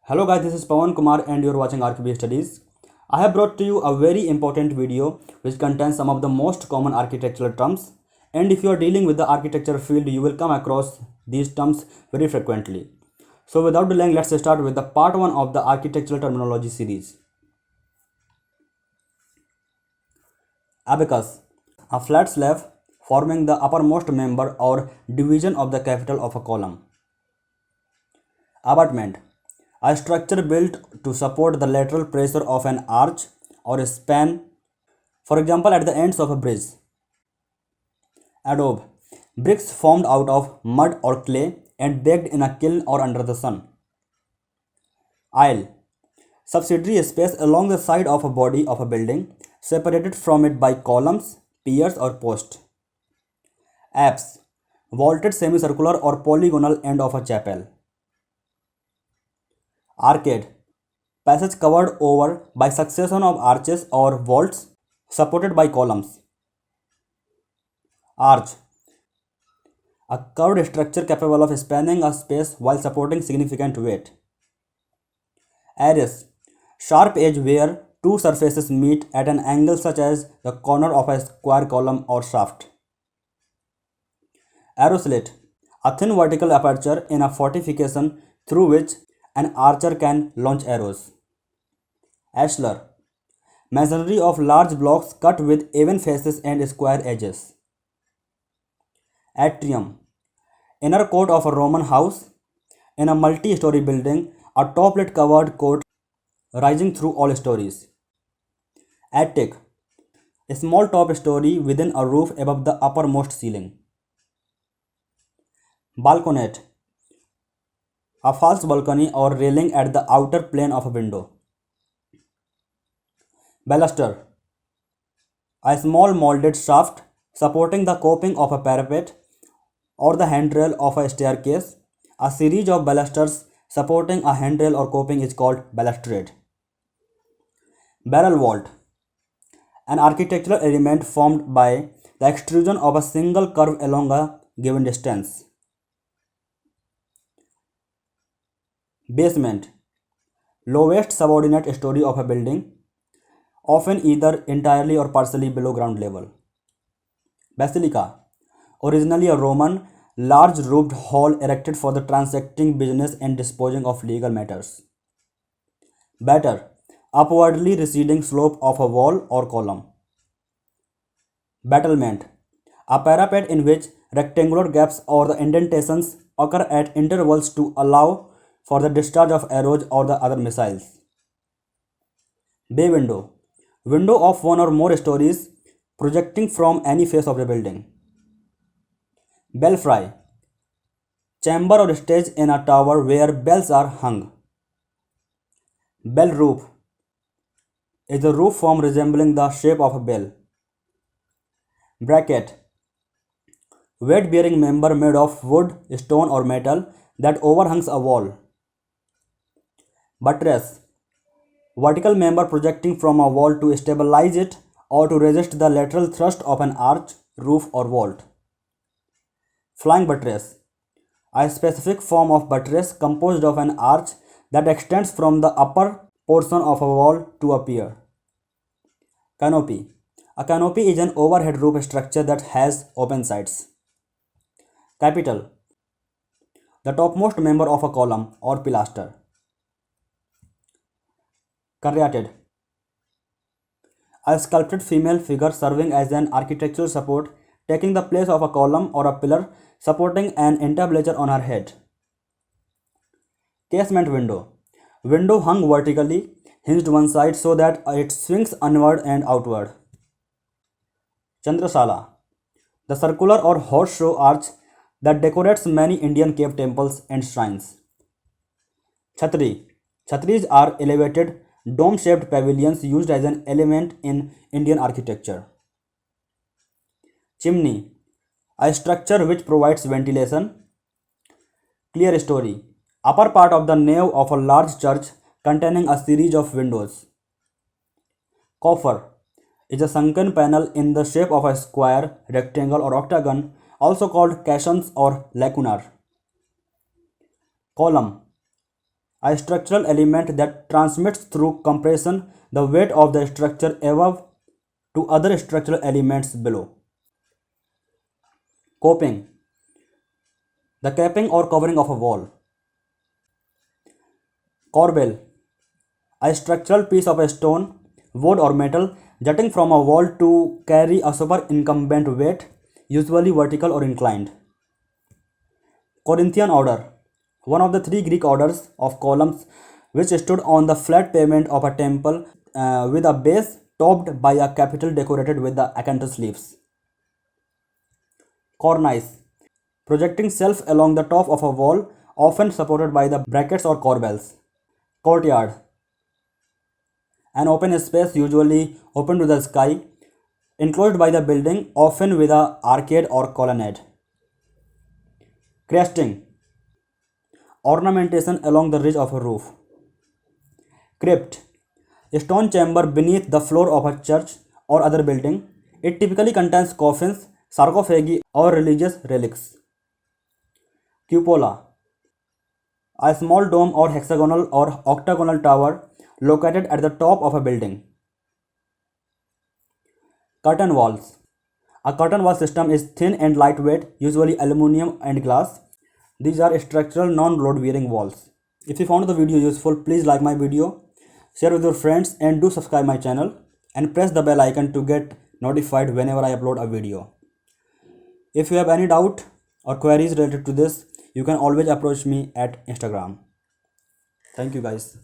Hello guys, this is Pawan Kumar and you're watching RKB Studies. I have brought to you a very important video which contains some of the most common architectural terms, and if you are dealing with the architecture field you will come across these terms very frequently. So without delaying, let's start with the part 1 of the architectural terminology series. Abacus, a flat slab forming the uppermost member or division of the capital of a column. Abutment, a structure built to support the lateral pressure of an arch or a span, for example at the ends of a bridge. Adobe, bricks formed out of mud or clay and baked in a kiln or under the sun. Aisle, subsidiary space along the side of a body of a building, separated from it by columns, piers or posts. Apse, vaulted semicircular or polygonal end of a chapel. Arcade, passage covered over by succession of arches or vaults supported by columns. Arch, a curved structure capable of spanning a space while supporting significant weight. Arris, sharp edge where two surfaces meet at an angle such as the corner of a square column or shaft. Arrow slit, a thin vertical aperture in a fortification through which an archer can launch arrows. Ashlar, masonry of large blocks cut with even faces and square edges. Atrium, inner court of a Roman house. In a multi-story building, a top-lit covered court rising through all stories. Attic, a small top story within a roof above the uppermost ceiling. Balconette, a false balcony or railing at the outer plane of a window. Baluster, a small molded shaft supporting the coping of a parapet or the handrail of a staircase. A series of balusters supporting a handrail or coping is called balustrade. Barrel vault, an architectural element formed by the extrusion of a single curve along a given distance. Basement, lowest subordinate story of a building, often either entirely or partially below ground level. Basilica, originally a Roman, large roofed hall erected for the transacting business and disposing of legal matters. Batter, upwardly receding slope of a wall or column. Battlement, a parapet in which rectangular gaps or the indentations occur at intervals to allow for the discharge of arrows or the other missiles. Bay window, window of one or more stories projecting from any face of the building. Belfry, chamber or stage in a tower where bells are hung. Bell roof is a roof form resembling the shape of a bell. Bracket, weight bearing member made of wood, stone, or metal that overhangs a wall. Buttress, vertical member projecting from a wall to stabilize it or to resist the lateral thrust of an arch, roof, or vault. Flying buttress, a specific form of buttress composed of an arch that extends from the upper portion of a wall to a pier. Canopy, a canopy is an overhead roof structure that has open sides. Capital, the topmost member of a column or pilaster. Caryatid, a sculpted female figure serving as an architectural support, taking the place of a column or a pillar supporting an entablature on her head. Casement window, window hung vertically, hinged one side so that it swings onward and outward. Chandrasala, the circular or horseshoe arch that decorates many Indian cave temples and shrines. Chhatri, chhatris are elevated dome-shaped pavilions used as an element in Indian architecture. Chimney, a structure which provides ventilation. Clear story, upper part of the nave of a large church containing a series of windows. Coffer is a sunken panel in the shape of a square, rectangle, or octagon, also called caissons or lacunar. Column, A structural element that transmits through compression the weight of the structure above to other structural elements below. Coping, the capping or covering of a wall. Corbel, a structural piece of a stone, wood or metal jutting from a wall to carry a superincumbent weight, usually vertical or inclined. Corinthian order, one of the three Greek orders of columns which stood on the flat pavement of a temple with a base topped by a capital decorated with the acanthus leaves. Cornice, projecting shelf along the top of a wall, often supported by the brackets or corbels. Courtyard, an open space usually open to the sky, enclosed by the building, often with an arcade or colonnade. Cresting, ornamentation along the ridge of a roof. Crypt, a stone chamber beneath the floor of a church or other building. It typically contains coffins, sarcophagi, or religious relics. Cupola, a small dome or hexagonal or octagonal tower located at the top of a building. Curtain walls. A curtain wall system is thin and lightweight, usually aluminum and glass. These are structural non-load bearing walls. If you found the video useful, please like my video, share with your friends and do subscribe my channel and press the bell icon to get notified whenever I upload a video. If you have any doubt or queries related to this, you can always approach me at Instagram. Thank you guys.